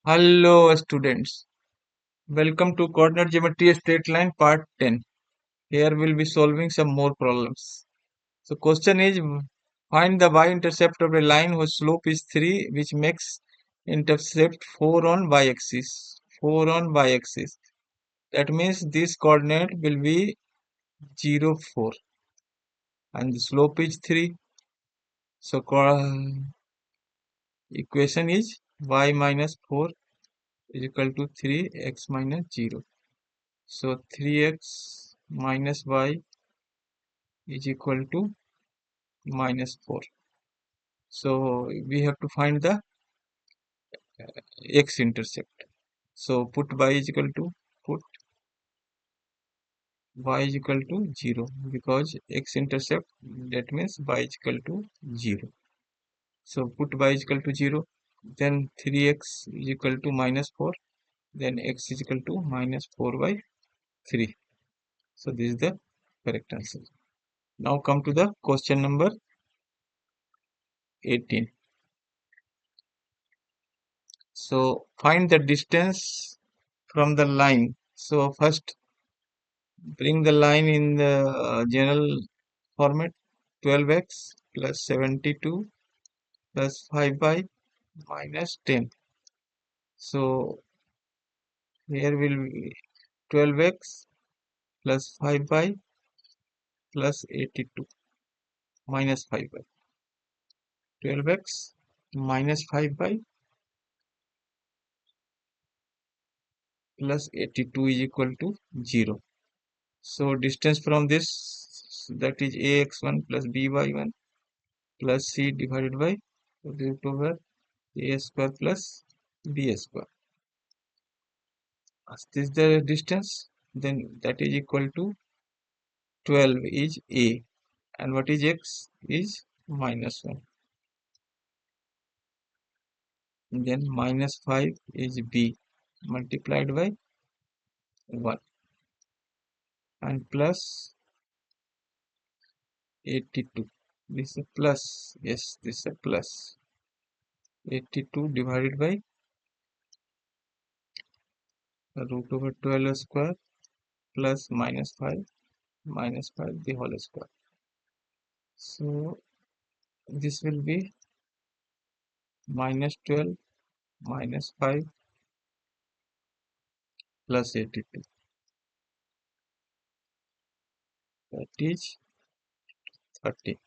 Hello students, welcome to coordinate geometry straight line part 10. Here we'll be solving some more problems. So question is find the y-intercept of a line whose slope is 3 which makes intercept 4 on y-axis. 4 on y-axis. That means this coordinate will be 0, 4 and the slope is 3. So equation is y minus 4 is equal to 3x minus 0. So 3x minus y is equal to minus 4. So we have to find the x-intercept. So put y is equal to put y is equal to 0 because x-intercept that means y is equal to 0. So put y is equal to 0, then 3x is equal to minus 4, then x is equal to minus 4 by 3. So this is the correct answer. Now come to the question number 18. So find the distance from the line. So first bring the line in the general format. 12x plus 72 plus 5y minus 10. So here will be 12x plus 5y plus 82 minus 5y. 12x minus 5y plus 82 is equal to 0. So distance from this, that is ax1 plus by1 plus c divided by root over a square plus b square. As this is the distance, then that is equal to 12 is a, and what is x is minus 1. And then minus 5 is b multiplied by 1 and plus 82. This is a plus, yes, this is a plus. 82 divided by root over 12 square plus minus 5 the whole square. So this will be minus 12 minus 5 plus 82, that is 30.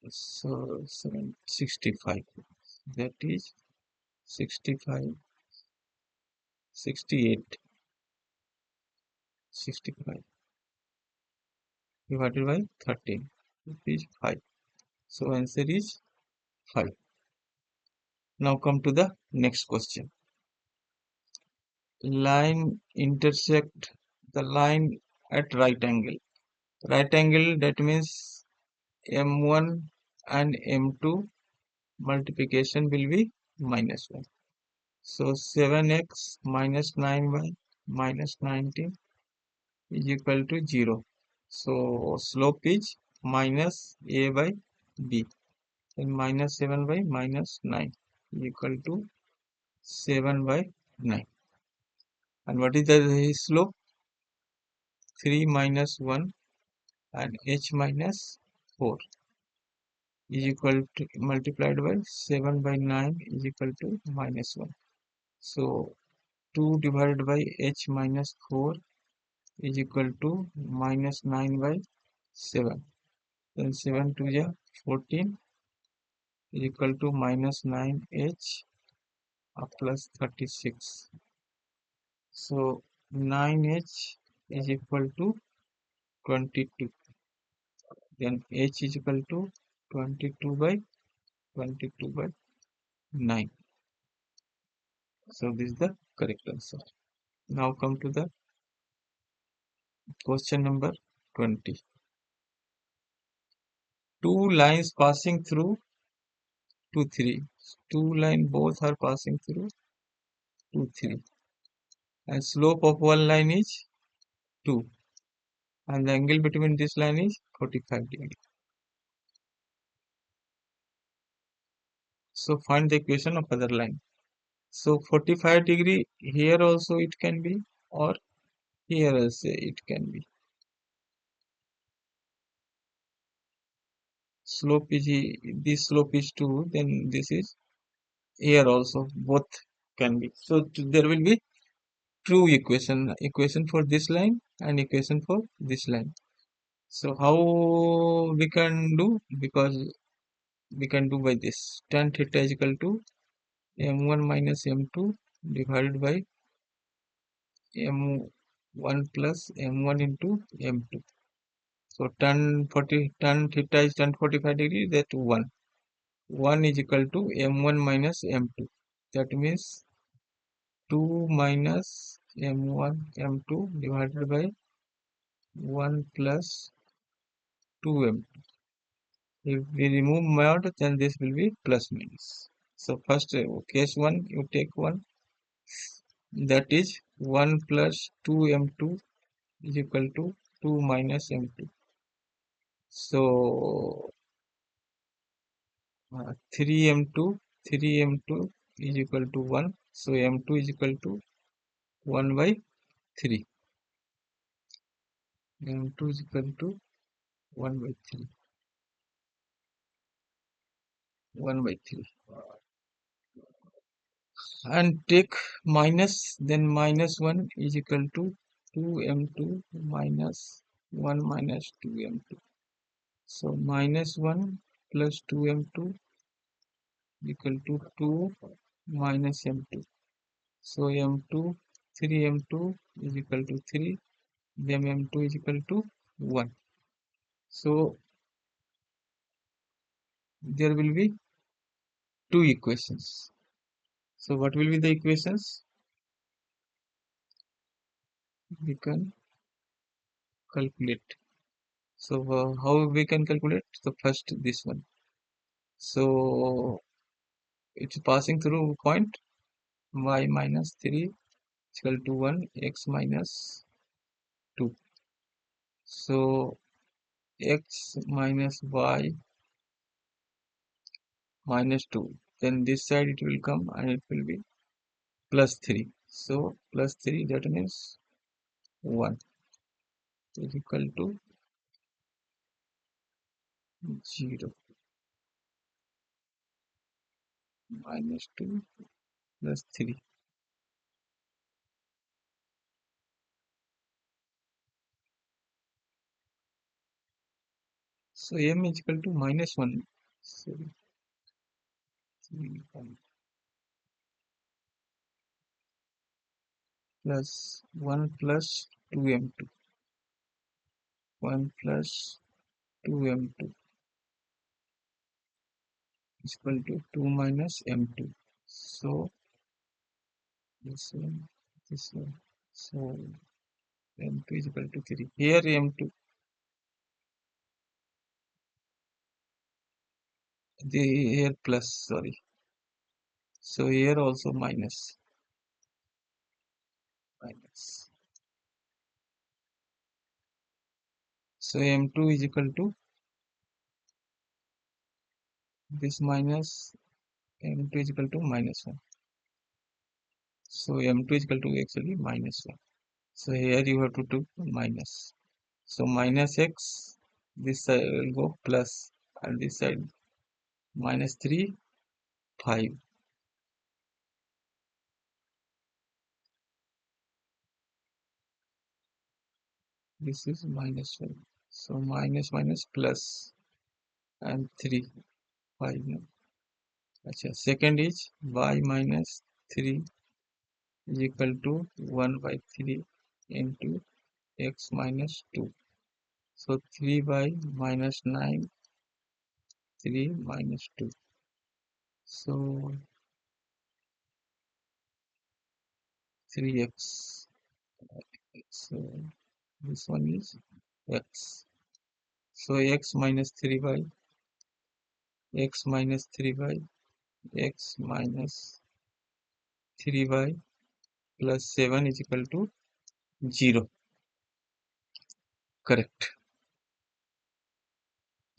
So 65, that is 65, 68, 65 divided by 13, it is 5. So answer is 5. Now come to the next question. Line intersect the line at right angle. Right angle, that means m1 and m2 multiplication will be minus 1. So 7x minus 9y minus 19 is equal to 0. So slope is minus a by b, and minus 7 by minus 9 is equal to 7 by 9. And what is the slope? 3 minus 1 and h minus 4 is equal to multiplied by 7 by 9 is equal to minus 1. So 2 divided by h minus 4 is equal to minus 9 by 7. Then 7 to the 14 is equal to minus 9h plus 36. So 9h is equal to 22. Then h is equal to 22 by 9. So this is the correct answer. Now come to the question number 20. Two lines passing through 2, 3. Two lines both are passing through 2, 3. And slope of one line is 2. And the angle between this line is 45 degree. So find the equation of other line. So 45 degree here also it can be, or here also it can be. Slope is this slope is 2, then this is here also both can be. So there will be two equation for this line and equation for this line. So how we can do? Because we can do by this tan theta is equal to m1 minus m2 divided by m1 plus m1 into m2. So tan theta is tan 45 degree, that 1. 1 is equal to m1 minus m2. That means 2 minus m1 m2 divided by 1 plus 2m2. If we remove mod, then this will be plus minus. So first case 1, you take 1, that is 1 plus 2m2 is equal to 2 minus m2. So 3m2 is equal to 1. So m2 is equal to 1 by 3. m2 is equal to 1 by 3. 1 by 3. And take minus, then minus 1 is equal to 2m2 minus 1 minus 2m2. So minus 1 plus 2m2 equal to 2 minus m2. So m2, 3m2 is equal to 3, then m2 is equal to 1. So there will be two equations. So what will be the equations? We can calculate. So how we can calculate? So first this one. So it's passing through point y minus 3 is equal to 1, x minus 2. So x minus y minus 2. Then this side it will come and it will be plus 3. So plus 3, that means 1 is equal to 0. Minus 2 plus 3. So m is equal to minus 1. So 3 plus 1 plus 2m2. 1 plus 2m2 is equal to 2 minus m2. So this one, this one. So m2 is equal to 3. Here m2, the here plus, sorry. So here also minus, minus. So m2 is equal to this minus, m2 is equal to minus 1. So m2 is equal to actually minus 1. So here you have to do minus. So minus x, this side will go plus, and this side minus 3, 5. This is minus 5. So minus minus plus, and 3, 5. No. Achha, second is y minus 3 is equal to 1 by 3 into x minus 2. So 3 by minus 9, 3 minus 2. So 3x. So this one is x. So x minus 3 by x minus 3 by x minus 3 by plus 7 is equal to 0. Correct.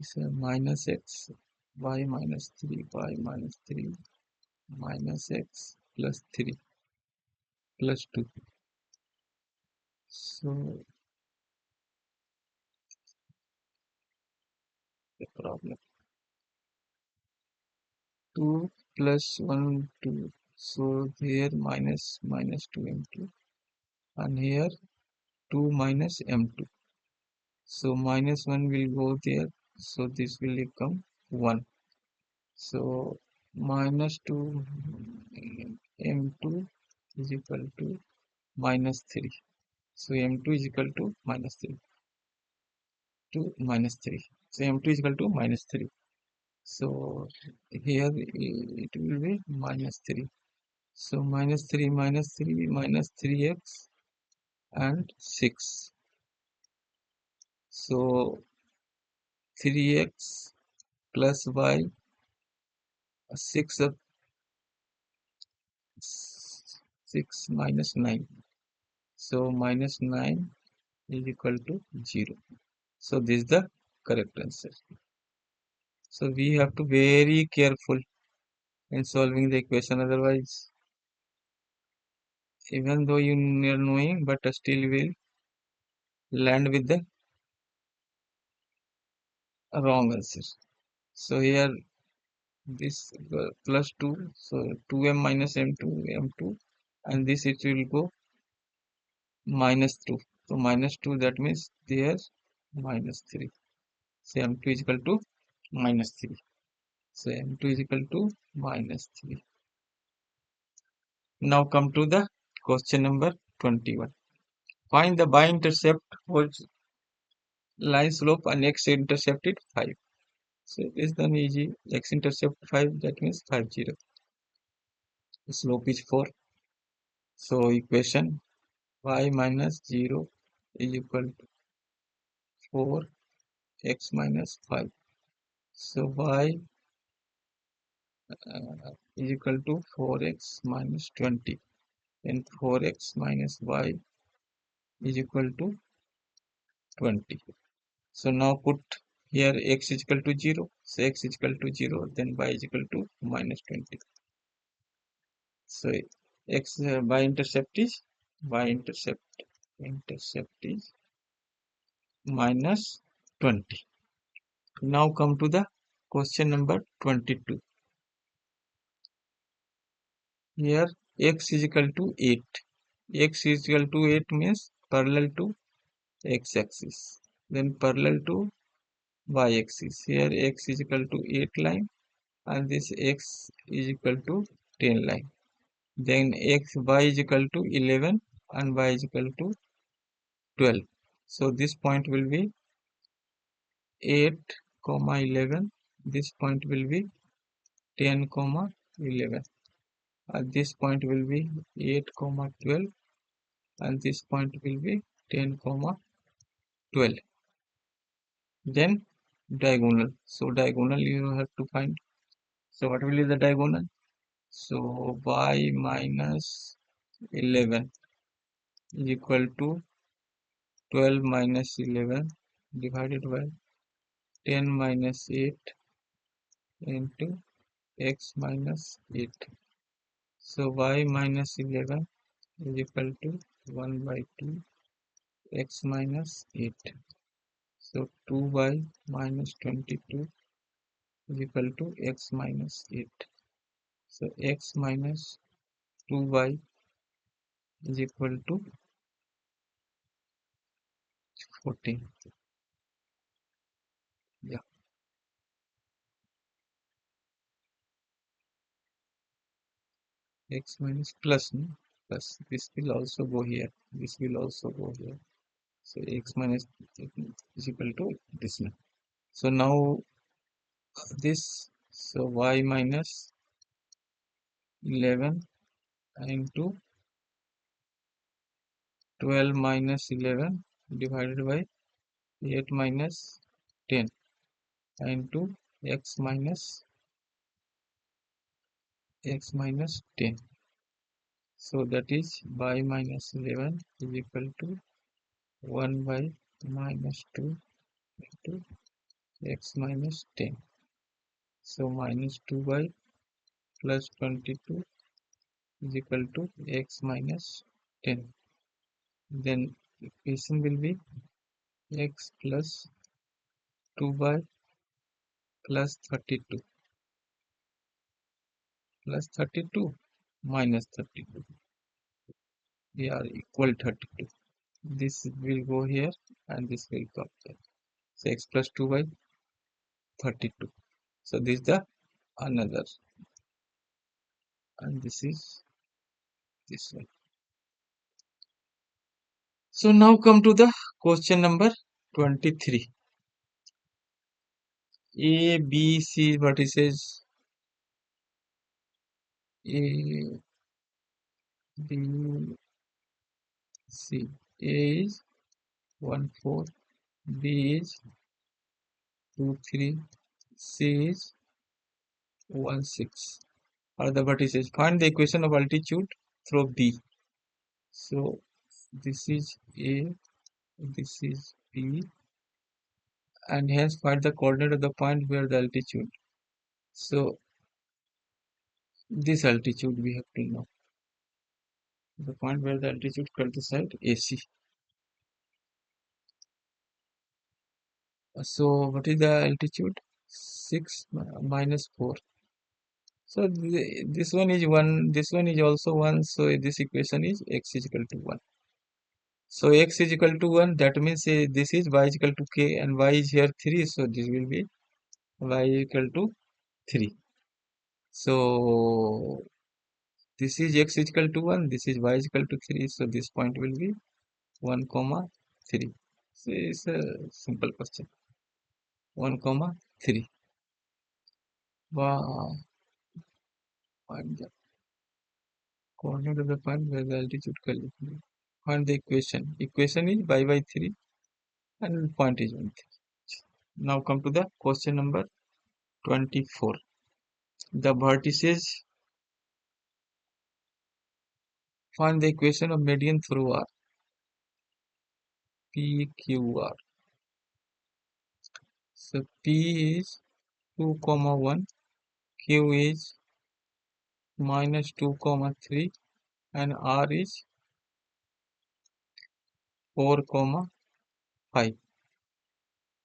So minus x, y minus 3, y minus 3, minus x plus 3 plus 2. So the problem 2 plus 1 2. So here minus 2 m2 and here 2 minus m2. So minus 1 will go there. So this will become 1. So minus 2 m2 is equal to minus 3. So m2 is equal to minus 3 to minus 3. So m2 is equal to minus 3. So here it will be minus 3. So minus 3 minus 3x and 6. So 3x plus y 6 of 6 minus 9. So minus 9 is equal to 0. So this is the correct answer. So we have to very careful in solving the equation, otherwise even though you are knowing but still will land with the wrong answer. So here this plus 2, so 2m minus m2 m2 and this it will go minus 2. So minus 2, that means there minus 3. So m2 is equal to minus 3. So m2 is equal to minus 3. Now come to the question number 21. Find the y-intercept whose line slope and x-intercept is 5. So this is the easy. X-intercept 5, that means 5 0. The slope is 4. So equation y minus 0 is equal to 4x minus 5. So y is equal to 4x minus 20. Then 4x minus y is equal to 20. So now put here x is equal to 0. So x is equal to 0. Then y is equal to minus 20. So x y-intercept is y-intercept is minus 20. Now come to the question number 22. Here x is equal to 8. X is equal to 8 means parallel to x-axis. Then parallel to y-axis. Here x is equal to 8 line and this x is equal to 10 line. Then y is equal to 11 and y is equal to 12. So this point will be 8 comma 11. This point will be 10 comma 11. And this point will be 8 comma 12 and this point will be 10 comma 12. Then diagonal. So diagonal you have to find. So what will be the diagonal? So y minus 11 is equal to 12 minus 11 divided by 10 minus 8 into x minus 8. So y minus 11 is equal to 1 by 2 x minus 8. So 2y minus 22 is equal to x minus 8. So x minus 2y is equal to 14. Yeah, x minus plus, no? Plus this will also go here. This will also go here. So x minus is equal to this one. So now this, so y minus 11 into 12 minus 11 divided by 8 minus 10 into x minus 10. So that is y minus 11 is equal to 1 by minus 2 into x minus 10. So minus 2y plus 22 is equal to x minus 10. Then equation will be x plus 2y plus 32 plus 32 minus 32. We are equal 32. This will go here and this will come here. So x plus 2y 32. So this is the another, and this is this one. So now come to the question number 23. A, B, C vertices A, B, C. A is 1, 4, B is 2, 3, C is 1, 6. Are the vertices. Find the equation of altitude through B. So this is A, this is B, and hence find the coordinate of the point where the altitude. So this altitude we have to know. The point where the altitude cut the side AC. So what is the altitude? 6 minus 4. So this one is 1, this one is also 1. So this equation is x is equal to 1. So x is equal to 1. That means this is y is equal to k, and y is here 3. So this will be y is equal to 3. So this is x is equal to 1. This is y is equal to 3. So this point will be 1 comma 3. So it's a simple question. 1 comma 3. Wow. Find the coordinate of the point where the altitude calculated. Find the equation. Equation is y by 3 and point is 1. Now come to the question number 24. The vertices. Find the equation of median through R. PQR. So P is 2 comma 1, Q is minus 2 comma 3, and R is 4 comma 5.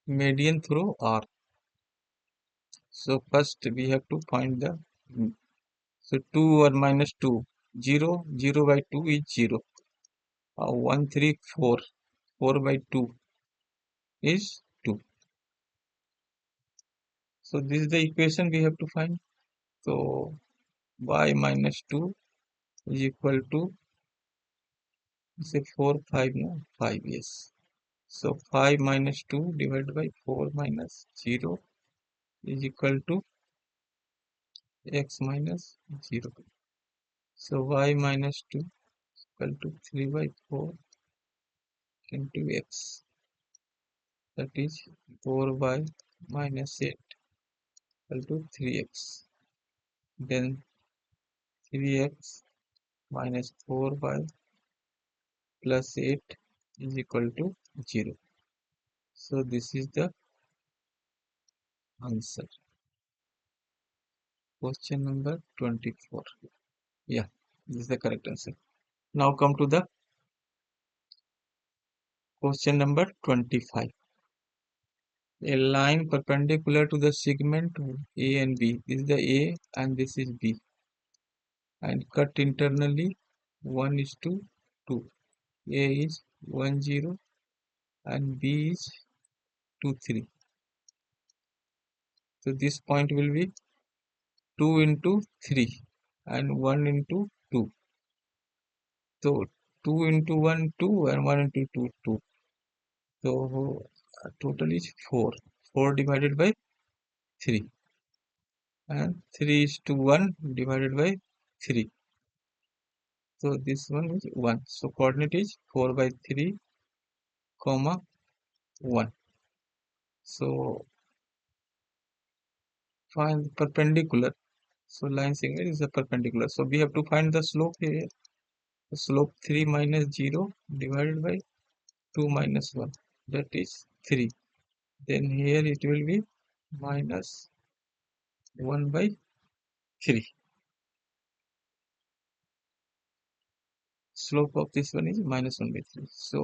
Median through R. So first we have to find the, so 2 or minus 2, 0, 0 by 2 is 0. 1, 3, 4, 4 by 2 is 2. So this is the equation we have to find. So y minus 2 is equal to, say 4, 5, no, 5, yes. So 5 minus 2 divided by 4 minus 0 is equal to x minus 0. So y minus 2 is equal to 3 by 4 into x. That is 4y minus 8 equal to 3x. Then 3x minus 4y plus 8 is equal to 0. So this is the answer. Question number 24. Yeah, this is the correct answer. Now come to the question number 25. A line perpendicular to the segment A and B. This is the A and this is B. And cut internally 1 is to 2. A is 1, 0 and B is 2, 3. So this point will be 2 into 3 and 1 into 2. So 2 into 1, 2 and 1 into 2, 2. So total is 4. 4 divided by 3. And 3 is to 1 divided by 3. So this one is 1. So coordinate is 4 by 3 comma 1. So find perpendicular. So line segment is a perpendicular. So we have to find the slope here. The slope 3 minus 0 divided by 2 minus 1. That is 3. Then here it will be minus 1 by 3. slope of this one is minus 1 by 3. So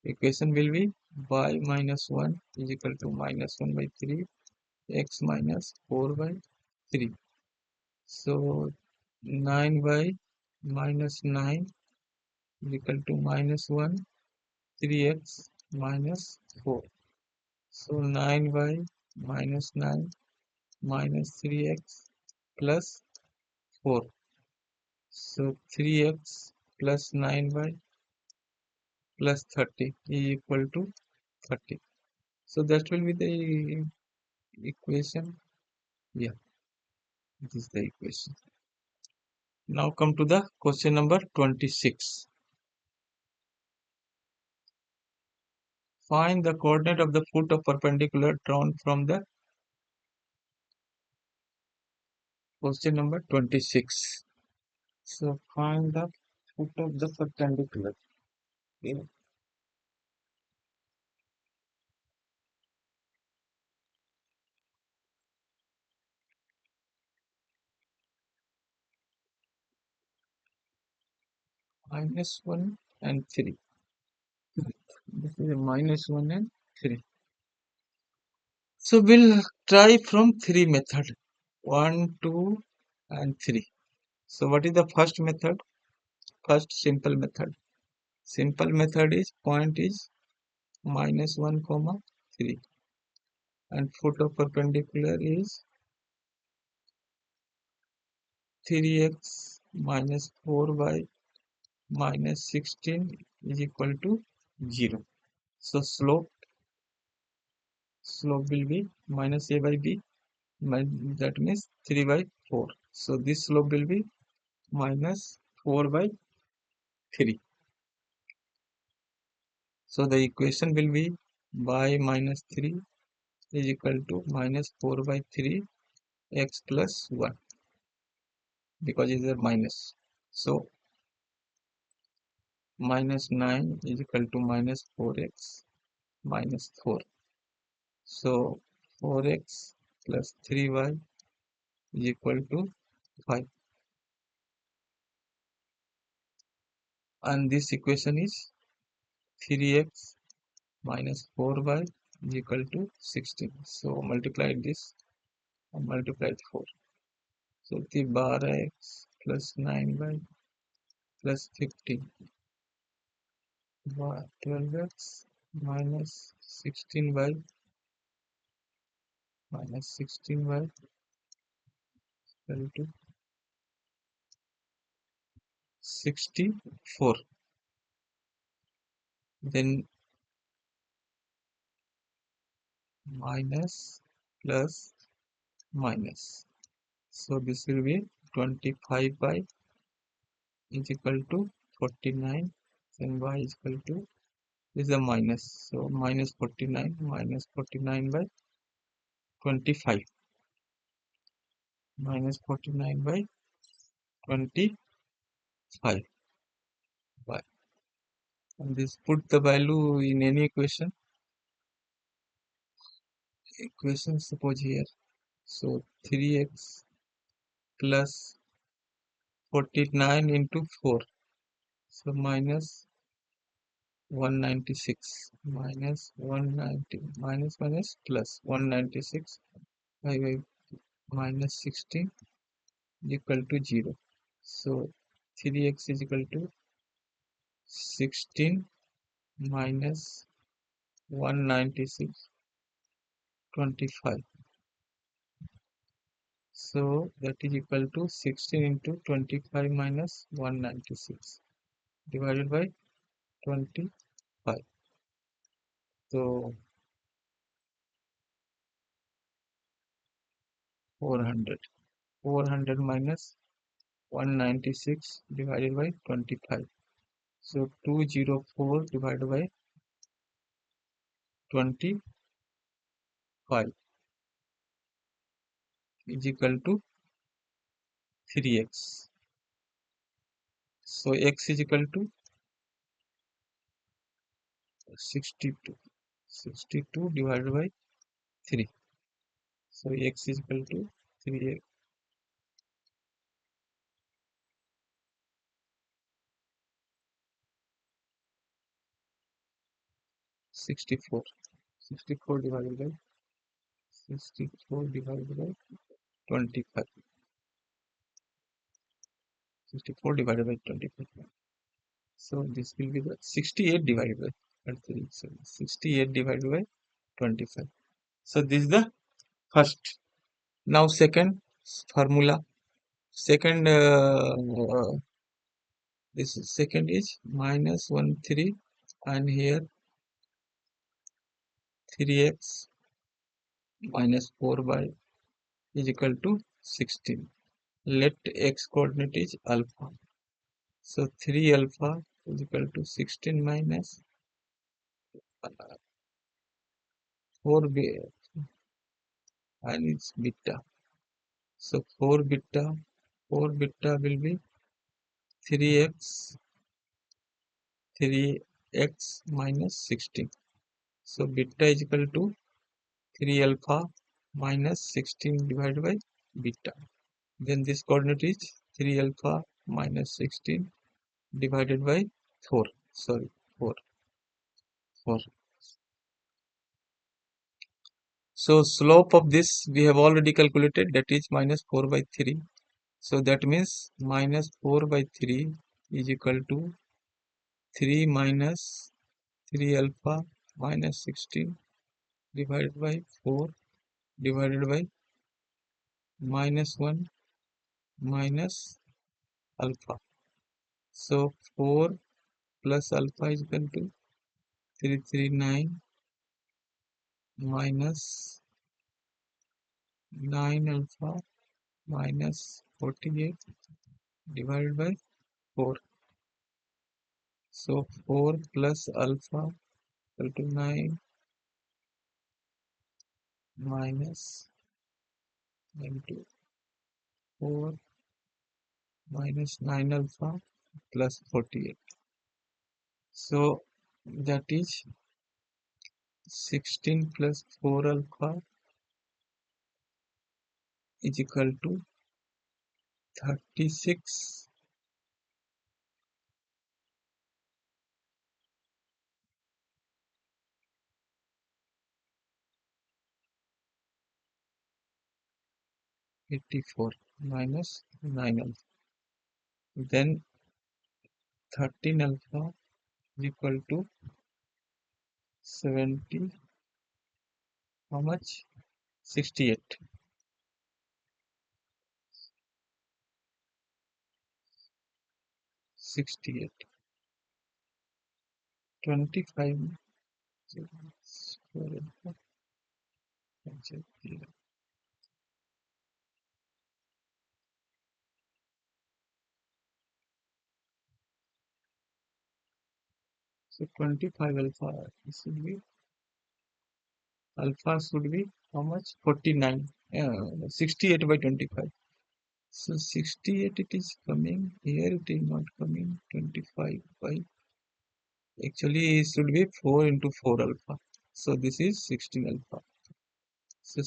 equation will be y minus 1 is equal to minus 1 by 3 x minus 4 by 3. So 9y minus 9 is equal to minus 1 3x minus 4. So 9y minus 9 minus 3x plus 4. So 3x plus 9y plus 30 is equal to 30. So that will be the equation. Yeah, this is the equation. Now come to the question number 26. Find the coordinate of the foot of perpendicular drawn from the question number 26. So find the foot of the perpendicular. Okay. Minus 1 and 3. This is a minus 1 and 3. So we'll try from 3 method. 1, 2 and 3. So what is the first method? First simple method. Simple method is point is minus 1 comma 3 and foot of perpendicular is 3x minus 4y minus 16 is equal to 0. So slope will be minus a by b, that means 3 by 4. So this slope will be minus 4 by 3. So the equation will be y minus 3 is equal to minus 4 by 3 x plus 1 because it is a minus. So minus 9 is equal to minus 4x minus 4. So 4x plus 3y is equal to 5. And this equation is 3x minus 4y is equal to 16. So multiply this and multiply 4. So 12x plus 9y plus 15 by 12x minus 16y minus 16y equal to 64. Then minus plus minus. So this will be 25 by is equal to 49 and y is equal to is a minus. So minus 49 by 25 minus 49 by 25 by, and this put the value in any equation suppose here. So 3x plus 49 into 4. So minus 196 minus 190 minus plus 196 by minus 16 equal to 0. So 3x is equal to 16 minus 196 25. So that is equal to 16 into 25 minus 196 divided by 25. So 400. 400 minus 196 divided by 25. So 204 divided by 25 is equal to 3x. So x is equal to 62. 62 divided by 3. So x is equal to 3x. 64. 64 divided by 64 divided by 25. 64 divided by 25. So this will be the 68 divided by 3. So 68 divided by 25. So this is the first. Now second formula. Second, this second is minus 1 3, and here 3x minus 4 by is equal to 16. Let x coordinate is alpha. So 3 alpha is equal to 16 minus 4 beta, and it's beta. So 4 beta will be 3x minus 16. So beta is equal to 3 alpha minus 16 divided by beta. Then this coordinate is 3 alpha minus 16 divided by 4. Sorry, 4. 4. So slope of this we have already calculated, that is minus 4 by 3. So that means minus 4 by 3 is equal to 3 minus 3 alpha minus 16 divided by 4 divided by minus 1 minus alpha. So 4 plus alpha is equal to 339 minus 9 alpha minus 48 divided by 4. So 4 plus alpha equal to 9 minus into 4 minus 9 alpha plus 48. So that is 16 plus 4 alpha is equal to 36 84 minus 9 alpha. Then 13 alpha is equal to 70, how much? 68. 68. 25. So 25 alpha should be how much? 49. 68 by 25. So 68 it is coming. Here it is not coming. 25 by, actually it should be 4 into 4 alpha. So this is 16 alpha. So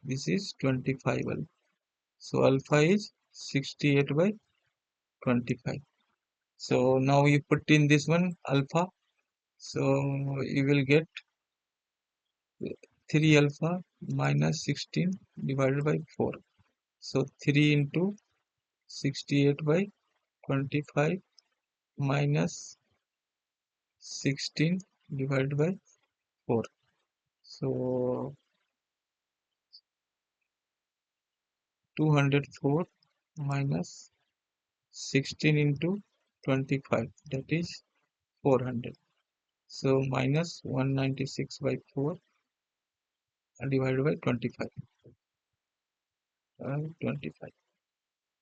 this is 25 alpha. So alpha is 68 by 25. So now you put in this one alpha. So you will get 3 alpha minus 16 divided by 4. So 3 into 68 by 25 minus 16 divided by 4. So 204 minus 16 into 25, that is 400. So minus 196 by 4 divided by 25. 25.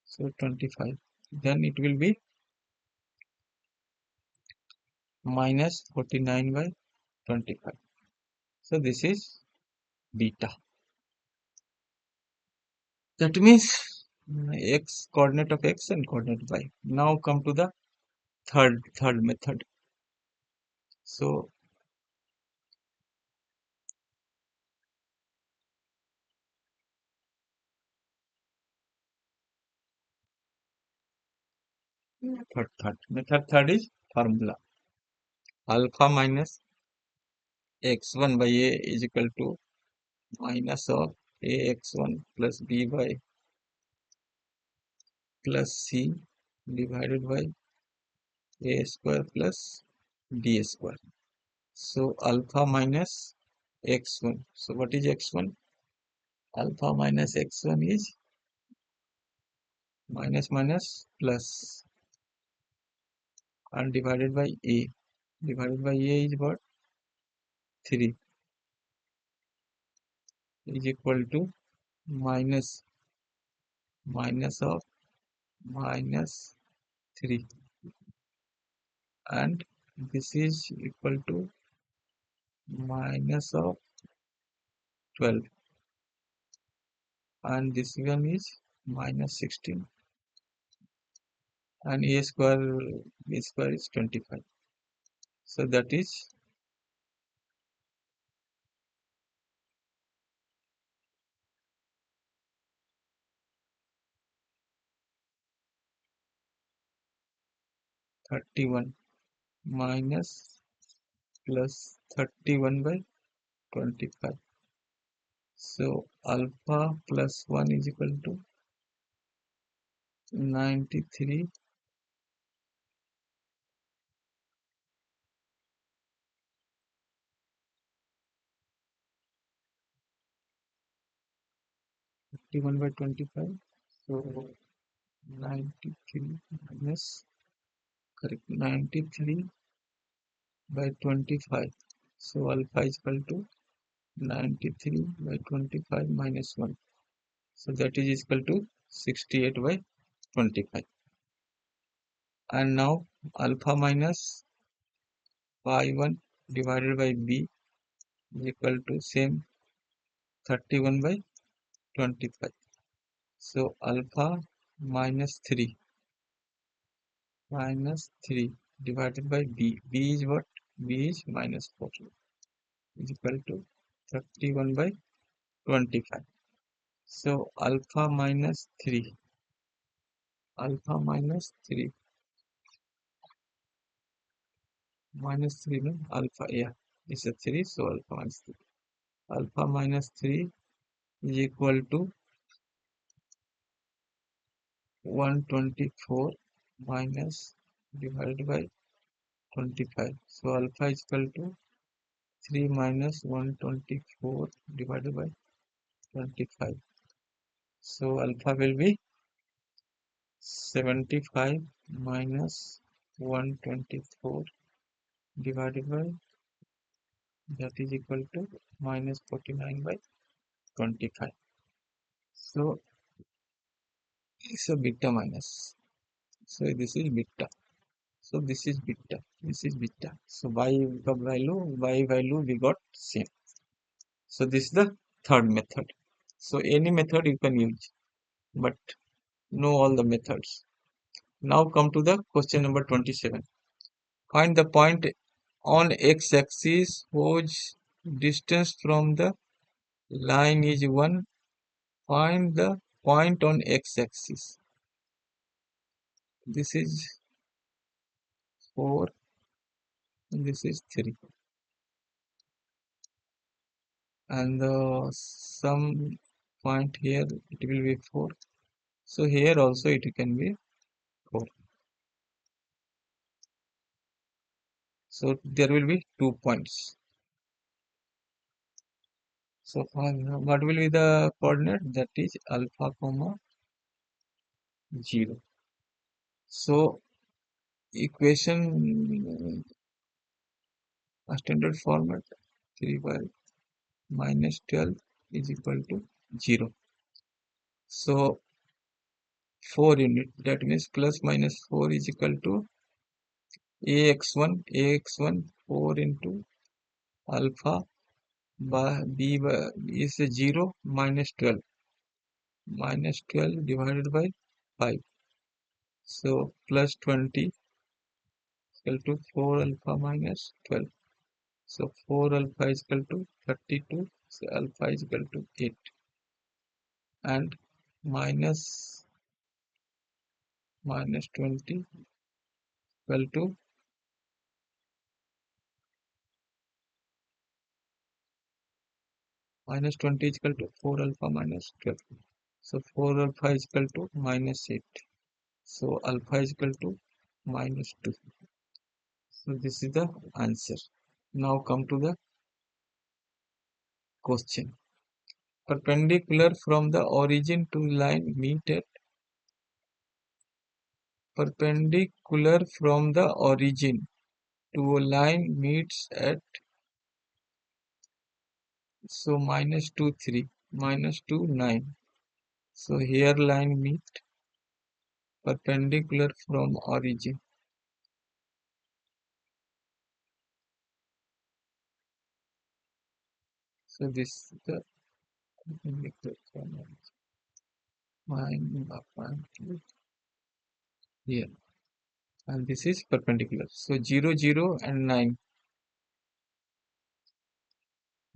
So 25. Then it will be minus 49 by 25. So this is beta. That means x, coordinate of x and coordinate y. Now come to the third method. So third method is formula alpha minus x1 by a is equal to minus of ax1 plus b by plus c divided by a square plus b square. So alpha minus x1. So what is x1? Alpha minus x1 is minus minus plus and divided by a. Divided by a is what? 3 is equal to minus minus of minus 3, and this is equal to minus of 12, and this one is minus 16, and a square is 25. So that is 31 minus plus 31 by 25. So alpha plus 1 is equal to 93. 31 by 25. So 93 minus, correct, 93 by 25. So alpha is equal to 93 by 25 minus 1. So that is equal to 68 by 25. And now alpha minus pi 1 divided by b is equal to same 31 by 25. So alpha minus 3 divided by b. B is what? B is minus 4 is equal to 31 by 25. So alpha minus 3 minus 3 no alpha, yeah, it's a 3, so alpha minus 3 is equal to 124 minus divided by 25. So alpha is equal to 3 minus 124 divided by 25. So alpha will be 75 minus 124 divided by, that is equal to minus 49 by 25. So it's a beta minus. So this is beta. So this is beta. This is beta. So y value we got same. So this is the third method. So any method you can use, but know all the methods. Now come to the question number 27. Find the point on x-axis whose distance from the line is 1. Find the point on x-axis. This is 4 and this is 3. And some point here it will be 4. So here also it can be 4. So there will be 2 points. So what will be the coordinate? That is alpha comma 0. So equation standard format 3 by minus 12 is equal to 0. So 4 unit, that means plus minus 4 is equal to ax1 4 into alpha by b is 0 minus 12 divided by 5. So plus 20 equal to 4 alpha minus 12. So 4 alpha is equal to 32. So alpha is equal to 8. And minus 20 equal to minus 20 is equal to 4 alpha minus 12. So 4 alpha is equal to minus 8. So alpha is equal to minus 2. So this is the answer. Now come to the question. Perpendicular from the origin to line meet at perpendicular from the origin to a line meets at so minus 2 3 minus 2 9. So here line meet perpendicular from origin. So this is the perpendicular from origin. Here, and this is perpendicular. So 0 0 and 9.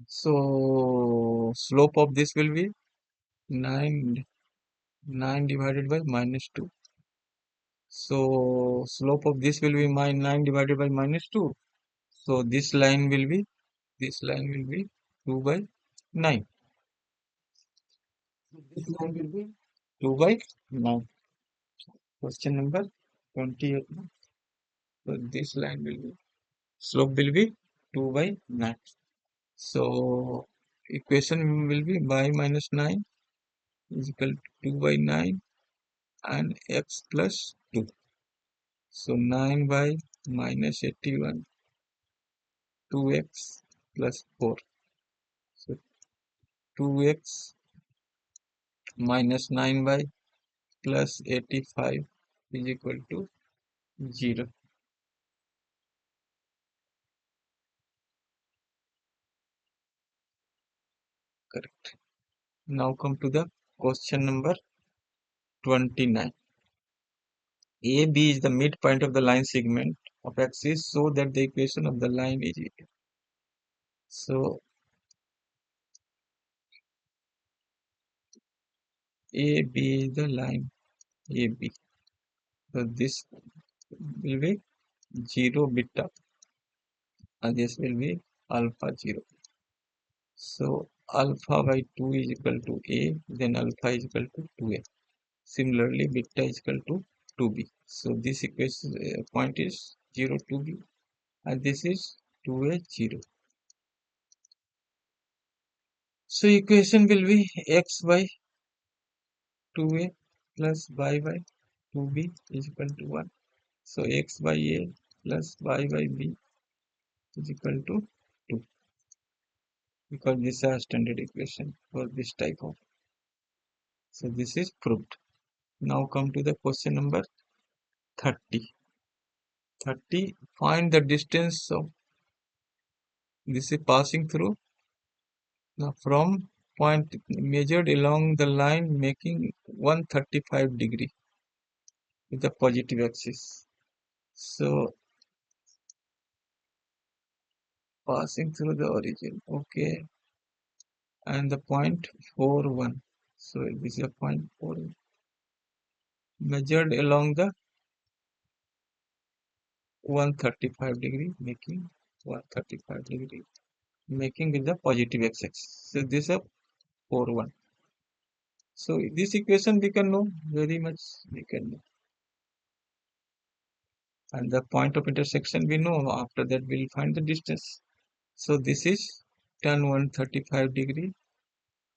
So slope of this will be 9 divided by minus 2. So slope of this will be 9 divided by minus 2. So this line will be 2 by 9. This line will be 2 by 9. Question number 28. So this line will be slope will be 2 by 9. So equation will be y minus 9 is equal to 2 by 9 and x plus 2. So 9 by minus 81, 2x plus 4. So 2x minus 9 by plus 85 is equal to 0. Correct. Now come to the question number 29. AB is the midpoint of the line segment of axis so that the equation of the line is equal. So AB is the line AB. So this will be 0 beta and this will be alpha 0. So alpha by 2 is equal to A, then alpha is equal to 2A. Similarly, beta is equal to 2B. So this equation point is 0, 2B and this is 2A, 0. So equation will be x by 2A plus y by 2B is equal to 1. So x by A plus y by B is equal to 2 because this is a standard equation for this type of. So this is proved. Now come to the question number 30. 30. Find the distance of this is passing through from point measured along the line making 135 degree with the positive axis. So passing through the origin, okay, and the point 41. So this is a point 4 measured along the 135 degree, making 135 degree, making with the positive x-axis. So this is a 41. So this equation we can know very much. We can know. And the point of intersection we know. After that we'll find the distance. So this is tan 135 degree.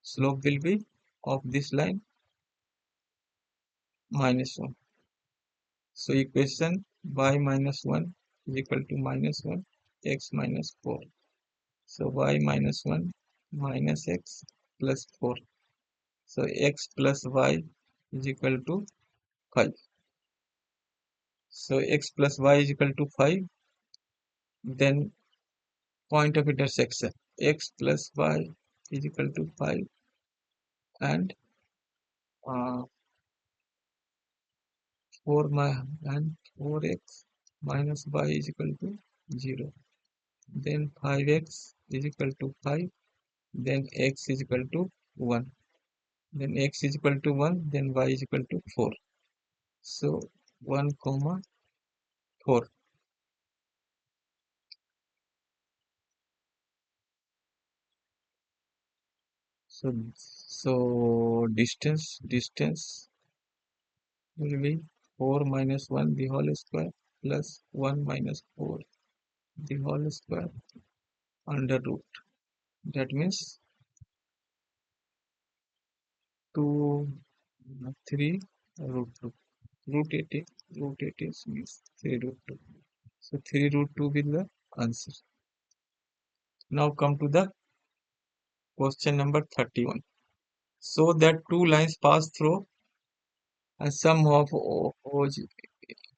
Slope will be of this line minus 1. So equation y minus 1 is equal to minus 1 x minus 4. So y minus 1 minus x plus 4. So x plus y is equal to 5. So x plus y is equal to 5. Then point of intersection x plus y is equal to 5 and 4x minus y is equal to 0. Then 5x is equal to 5. Then x is equal to 1. Then x is equal to 1. Then y is equal to 4. So 1 comma 4. So distance will be 4 minus 1 the whole square plus 1 minus 4 the whole square under root. That means 2, 3 root 2. Root 80, root 80 means 3 root 2. So 3 root 2 will be the answer. Now come to the question number 31. So that two lines pass through a sum of OG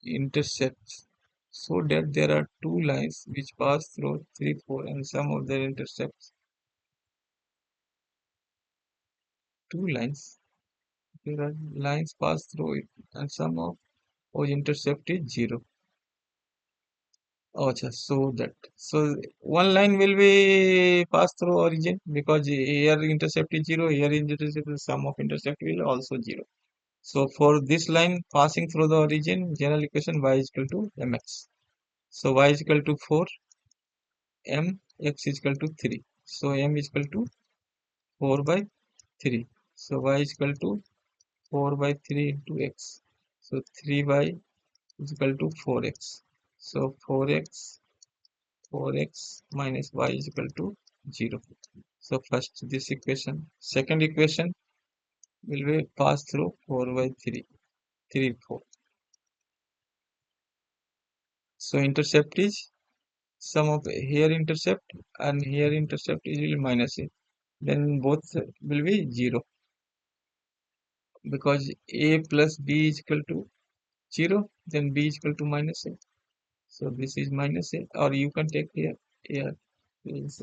intersects. So that there are two lines which pass through 3, 4 and sum of their intersects. Two lines. There are lines pass through it and sum of OG intercept is 0. Oh, so one line will be pass through origin because here intercept is 0, here intercept is sum of intercept will also 0. So for this line passing through the origin, general equation y is equal to mx. So y is equal to 4, m, x is equal to 3. So m is equal to 4 by 3. So y is equal to 4 by 3 into x. So 3y is equal to 4x. So 4x minus y is equal to 0. So first this equation. Second equation will be pass through 4 by 3. 3, 4. So intercept is sum of here intercept and here intercept is will minus a. Then both will be 0 because a plus b is equal to 0. Then b is equal to minus a. So this is minus a, or you can take here is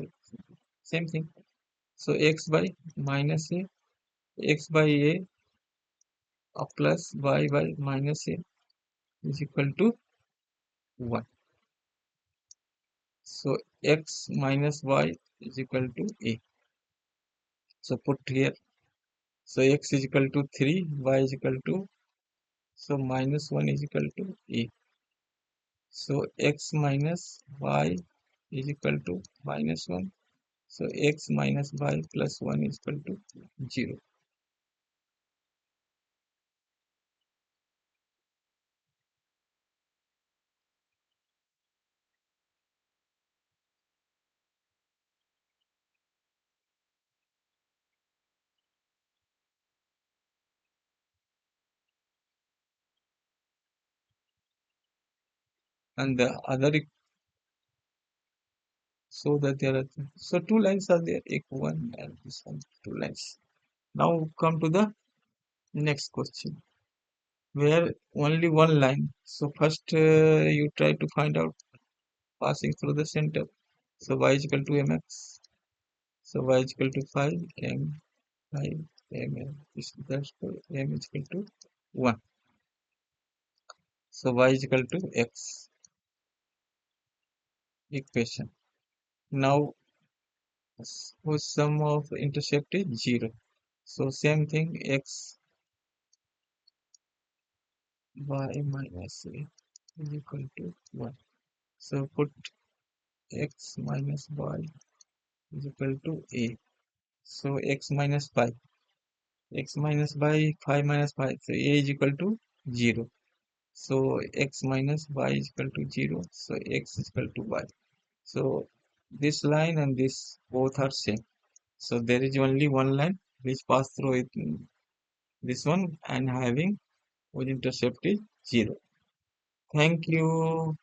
same thing. So x by minus a, x by a plus y by minus a is equal to 1. So x minus y is equal to a. So put here. So x is equal to 3, y is equal to, so minus 1 is equal to a. So x minus y is equal to minus 1. So x minus y plus 1 is equal to 0. And the other, so that there are, so two lines are there, one and this one, two lines. Now come to the next question, where only one line. So first you try to find out passing through the center. So y is equal to mx. So y is equal to 5 m 5 m is that's m is equal to 1. So y is equal to x equation. Now whose sum of intercept is 0. So same thing, x y minus a is equal to 1. So put x minus y is equal to a. So x minus 5. X minus by 5 minus 5. So a is equal to 0. So x minus y is equal to 0. So x is equal to y. So this line and this both are same. So there is only one line which pass through it, this one, and having whose intercept is 0. Thank you.